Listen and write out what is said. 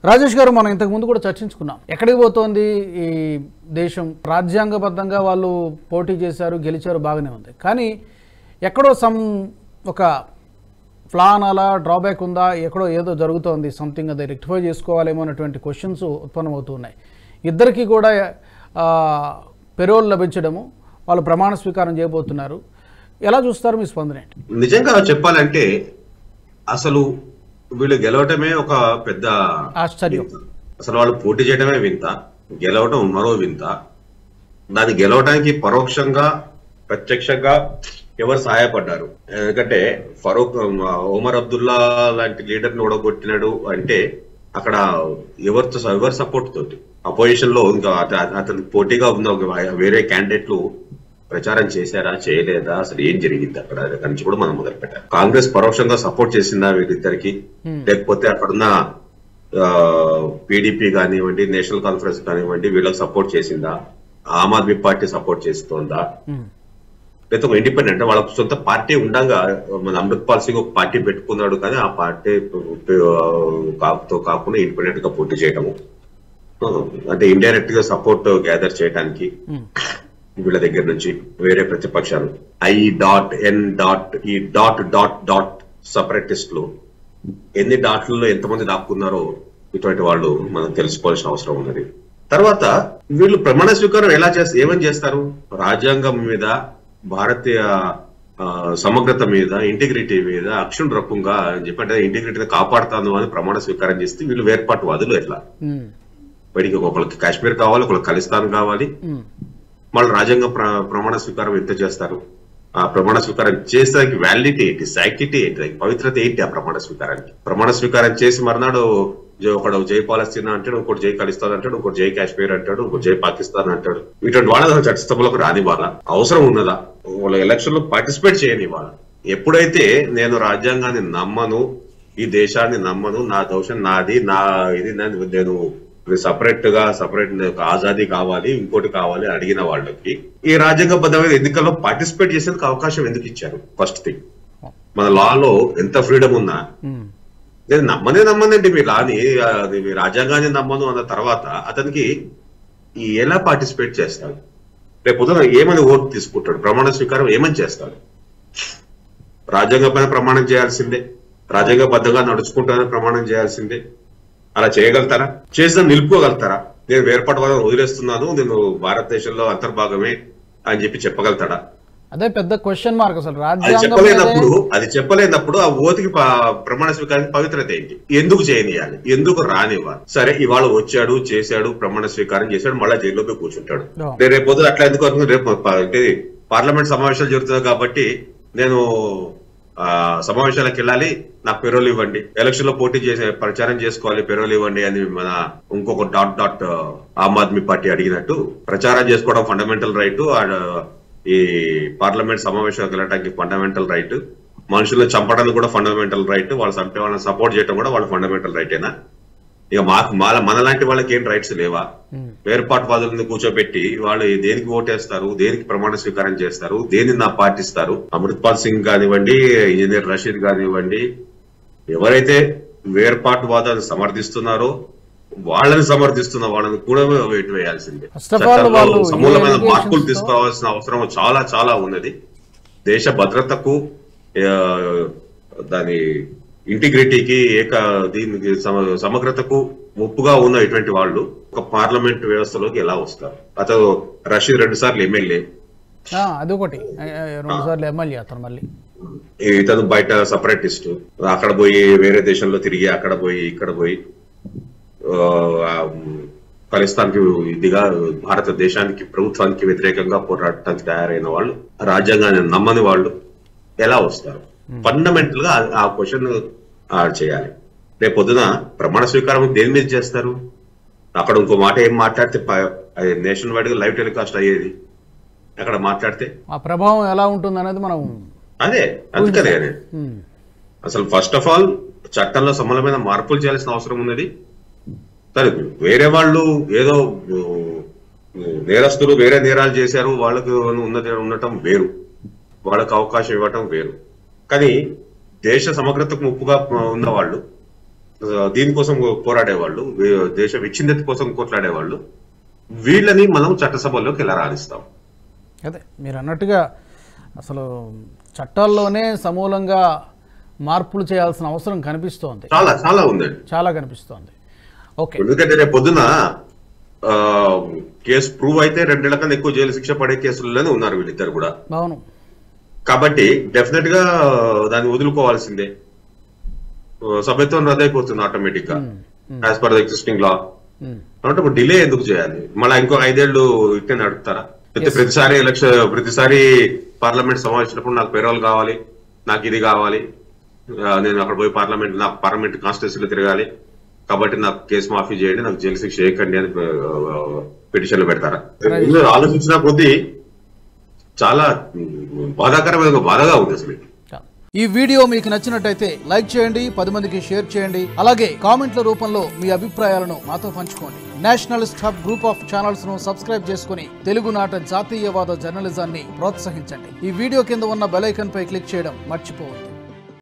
రాజేష్ గారు, మనం ఇంతకు ముందు కూడా చర్చించుకున్నాం. ఎక్కడికి పోతోంది ఈ దేశం? రాజ్యాంగబద్ధంగా వాళ్ళు పోటీ చేశారు, గెలిచారు, బాగానే ఉంది. కానీ ఎక్కడో ఒక ప్లాన్ అలా డ్రాబ్యాక్ ఉందా? ఎక్కడో ఏదో జరుగుతోంది, సంథింగ్ అది రెక్టిఫై చేసుకోవాలేమో అన్నటువంటి క్వశ్చన్స్ ఉత్పన్నమవుతున్నాయి. ఇద్దరికి కూడా పెరోల్ లభించడము, వాళ్ళు ప్రమాణ స్వీకారం చేయబోతున్నారు. ఎలా చూస్తారు? మీ స్పందన ఏంటి? నిజంగా చెప్పాలంటే అసలు వీళ్ళు గెలవటమే ఒక పెద్ద ఆశ్చర్యం. అసలు వాళ్ళు పోటీ చేయడమే వింత, గెలవటం మరో వింత. దాన్ని గెలవడానికి పరోక్షంగా ప్రత్యక్షంగా ఎవరు సహాయపడ్డారు? ఎందుకంటే ఒమర్ అబ్దుల్లా లాంటి లీడర్ని ఓడగొట్టినాడు అంటే అక్కడ ఎవరు సపోర్ట్ తోటి అపోజిషన్ లో ఇంకా అతనికి పోటీగా ఉన్న వేరే క్యాండిడేట్లు ప్రచారం చేశారా, చేయలేదా, అసలు ఏం జరిగింది అక్కడ నుంచి కూడా మనం మొదలు పెట్టాలి. కాంగ్రెస్ పరోక్షంగా సపోర్ట్ చేసిందా వీరిద్దరికి, లేకపోతే అక్కడున్న పీడీపీ కానివ్వండి, నేషనల్ కాన్ఫరెన్స్ కానివ్వండి వీళ్ళకి సపోర్ట్ చేసిందా, ఆమ్ ఆద్మీ పార్టీ సపోర్ట్ చేస్తోందా, లేకపోతే ఒక ఇండిపెండెంట్ వాళ్ళకు సొంత పార్టీ ఉండగా మన అమృత్పాల్ సింగ్ ఒక పార్టీ పెట్టుకున్నాడు, కానీ ఆ పార్టీ కాకుండా ఇండిపెండెంట్ గా పోటీ చేయడము, అంటే ఇండైరెక్ట్ గా సపోర్ట్ గ్యాదర్ చేయడానికి వీళ్ళ దగ్గర నుంచి వేరే ప్రతిపక్షాలు ఈ సపరేటిస్టులు ఎన్ని డాట్లలో ఎంతమంది దాక్కున్నారో ఇటువంటి వాళ్ళు మనం తెలుసుకోవాల్సిన అవసరం ఉన్నది. తర్వాత వీళ్ళు ప్రమాణ స్వీకారం ఏమని చేస్తారు? రాజ్యాంగం మీద, భారతీయ సమగ్రత మీద, ఇంటిగ్రిటీ మీద అక్షుణ్ణరకంగా చెప్పంటే ఇంటిగ్రిటీ కాపాడుతాను అని ప్రమాణ స్వీకారం చేస్తే వీళ్ళు వేర్పాటువాదులు. ఎట్లా వీడికి ఒకళ్ళకి కాశ్మీర్ కావాలి, ఒకళ్ళకి ఖలిస్తాన్ కావాలి, వాళ్ళు రాజ్యాంగ ప్రమాణ స్వీకారం ఎంత చేస్తారు? ఆ ప్రమాణ స్వీకారం చేసేదానికి వ్యాలిడిటీ ఏంటి, సాక్టిటీ ఏంటి, పవిత్రత ఏంటి? ఆ ప్రమాణ స్వీకారం చేసి మర్నాడు ఒకడు జై పాలస్తీనా అంటాడు, ఇంకోటి జై ఖలిస్తాన్ అంటాడు, ఇంకోటి జై కాశ్మీర్ అంటాడు, ఇంకోటి జై పాకిస్తాన్ అంటాడు. ఇటువంటి వాళ్ళ చట్టసభలకు రాని వాళ్ళ అవసరం ఉన్నదా? వాళ్ళ ఎలక్షన్ లో పార్టిసిపేట్ చేయని వాళ్ళ. ఎప్పుడైతే నేను రాజ్యాంగాన్ని నమ్మను, ఈ దేశాన్ని నమ్మను, నా దోషం నాది, నేను సపరేట్ ఆజాదీ కావాలి, ఇంకోటి కావాలి అడిగిన వాళ్ళకి ఈ రాజ్యాంగబద్ధమైన ఎన్నికల్లో పార్టిసిపేట్ చేసేందుకు అవకాశం ఎందుకు ఇచ్చారు? ఫస్ట్ థింగ్, మన లాలో ఎంత ఫ్రీడమ్ ఉన్నా నేను నమ్మనండి మీ లాని, మీ రాజ్యాంగాన్ని నమ్మను అన్న తర్వాత అతనికి ఎలా పార్టిసిపేట్ చేస్తాడు? రేపు ఏమని ఓటు తీసుకుంటాడు? ప్రమాణ స్వీకారం ఏమని చేస్తాడు? రాజ్యాంగ పైన ప్రమాణం చేయాల్సిందే, రాజ్యాంగబద్ధంగా నడుచుకుంటానని ప్రమాణం చేయాల్సిందే. అలా చేయగలుగుతారా? చేసిన నిలుపుకోగలుగుతారా? నేను వేర్పాటువాదం వదిలేస్తున్నాను, నేను భారతదేశంలో అంతర్భాగమే అని చెప్పగలుగుతాడా? అదే పెద్ద క్వశ్చన్ మార్క్. అసలు అది చెప్పలేనప్పుడు ఆ ఓటుకి ప్రమాణ స్వీకారానికి పవిత్రత ఏంటి? ఎందుకు చేయనియాలి? ఎందుకు రానివ్వాలి? సరే, ఇవాళ వచ్చాడు, చేశాడు, ప్రమాణ స్వీకారం చేశాడు, మళ్ళా జైల్లోకి కూర్చుంటాడు. రేపు పొద్దున అట్లా ఎందుకు? రేపు పార్లమెంట్ సమావేశాలు జరుగుతుంది కాబట్టి నేను సమావేశాలకు వెళ్ళాలి, నాకు పెరోల్ ఇవ్వండి, ఎలక్షన్ లో పోటీ చేసే ప్రచారం చేసుకోవాలి, పెరోల్ ఇవ్వండి అని మన ఇంకొక ఆమ్ ఆద్మీ పార్టీ అడిగినట్టు ప్రచారం చేసుకోవడం ఫండమెంటల్ రైట్, ఈ పార్లమెంట్ సమావేశాలకు వెళ్ళడానికి ఫండమెంటల్ రైట్, మనుషులను చంపడానికి కూడా ఫండమెంటల్ రైట్, వాళ్ళు చంపే వాళ్ళని సపోర్ట్ చేయడం కూడా వాళ్ళ ఫండమెంటల్ రైటేనా? ఇక మనలాంటి వాళ్ళకి ఏం రైట్స్ లేవా? వేర్పాటువాదులను కూర్చోబెట్టి వాళ్ళు దేనికి ఓటేస్తారు, దేనికి ప్రమాణ స్వీకారం చేస్తారు, దేనిని పాటిస్తారు? అమృత్పాల్ సింగ్ కానివ్వండి, ఇంజనీర్ రషీద్ కానివ్వండి, ఎవరైతే వేర్పాటువాదాన్ని సమర్థిస్తున్నారో వాళ్ళని సమర్థిస్తున్న వాళ్ళని కూడా వేటు వేయాల్సిందే. సమూలమైన మార్పులు తీసుకోవాల్సిన అవసరం చాలా చాలా ఉన్నది. దేశ భద్రతకు, దాని ఇంటిగ్రిటీకి, దీనికి సమగ్రతకు ముప్పుగా ఉన్న ఇటువంటి వాళ్ళు ఒక పార్లమెంట్ వ్యవస్థలోకి ఎలా వస్తారు? అతను రషీద్ 2 సార్లు ఎమ్మెల్యే, అదొకటి 2 సార్లు ఎమ్మెల్యే అతను. మళ్ళీ ఇతను బయట సపరేటిస్ట్, అక్కడ పోయి వేరే దేశంలో తిరిగి అక్కడ పోయి ఇక్కడ పోయి ఖలిస్తాన్కి ఇదిగా భారతదేశానికి ప్రభుత్వానికి వ్యతిరేకంగా పోరాడటానికి తయారైన వాళ్ళు, రాజ్యాంగాన్ని నమ్మని వాళ్ళు ఎలా వస్తారు? ఫండమెంటల్ గా ఆ క్వశ్చన్ చేయాలి. రేపు పొద్దున ప్రమాణ స్వీకారం దేని మీద చేస్తారు? అక్కడ ఇంకో మాట ఏం మాట్లాడితే అది నేషనల్ వైడ్ గా లైవ్ టెలికాస్ట్ అయ్యేది. అక్కడ మాట్లాడితే ఆ ప్రభావం ఎలా ఉంటుంది అనేది మనం అందుకనే అసలు ఫస్ట్ ఆఫ్ ఆల్ చట్టంలో సమూలమైన మార్పులు చేయాల్సిన అవసరం ఉన్నది. సరే, వేరే వాళ్ళు ఏదో నేరస్తులు వేరే నేరాలు చేశారు, వాళ్ళకు ఉండటం వేరు, వాళ్ళకు అవకాశం ఇవ్వటం వేరు. కానీ దేశ సమగ్రతకు ముప్పుగా ఉన్న వాళ్ళు దీనికోసం పోరాడేవాళ్ళు, దేశ విచ్ఛిన్నత కోసం కొట్లాడేవాళ్ళు, వీళ్ళని మనం చట్టసభల్లోకి ఎలా రాణిస్తాం? అదే మీరు అన్నట్టుగా అసలు చట్టాల్లోనే సమూలంగా మార్పులు చేయాల్సిన అవసరం కనిపిస్తోంది. చాలా చాలా ఉందండి, చాలా కనిపిస్తోంది. ఓకే, ఎందుకంటే రేపు పొద్దున కేసు ప్రూవ్ అయితే 2 ఏళ్ల కన్నా ఎక్కువ జైలు శిక్ష పడే కేసుల్లోనే ఉన్నారు వీళ్ళిద్దరు కూడా. అవును, కాబట్టి డెఫినెట్ గా దాన్ని వదులుకోవాల్సిందే. సభ్యత్వం రద్దయిపోతుంది ఆటోమేటిక్ గా యాజ్ పర్ ద ఎగ్జిస్టింగ్ లా. కాబట్టి ఇప్పుడు డిలే ఎందుకు చేయాలి? మళ్ళీ ఇంకో 5 ఏళ్ళు ఇట్టే నడుపుతారా? అయితే ప్రతిసారి పార్లమెంట్ సమావేశించినప్పుడు నాకు పేరోల్ కావాలి, నాకు ఇది కావాలి, నేను అక్కడ పోయి నాకు పార్లమెంట్ కాన్స్టిట్యూన్సీలో తిరగాలి, కాబట్టి నాకు కేసు మాఫీ చేయండి, నాకు జైలు శిక్ష చేయకండి అని పిటిషన్లు పెడతారా? ఆలోచించిన కొద్దీ చాలా బాధగా ఉంది అసలు. ఈ వీడియో మీకు నచ్చినట్టయితే లైక్ చేయండి, 10 మందికి షేర్ చేయండి, అలాగే కామెంట్ల రూపంలో మీ అభిప్రాయాలను మాతో పంచుకోండి. Nationalist hub group of channels ను సబ్స్క్రైబ్ చేసుకుని తెలుగునాట జాతీయవాద జర్నలిజాన్ని ప్రోత్సహించండి. ఈ వీడియో కింద ఉన్న బెల్ ఐకాన్ పై క్లిక్ చేయడం మర్చిపోవద్దు.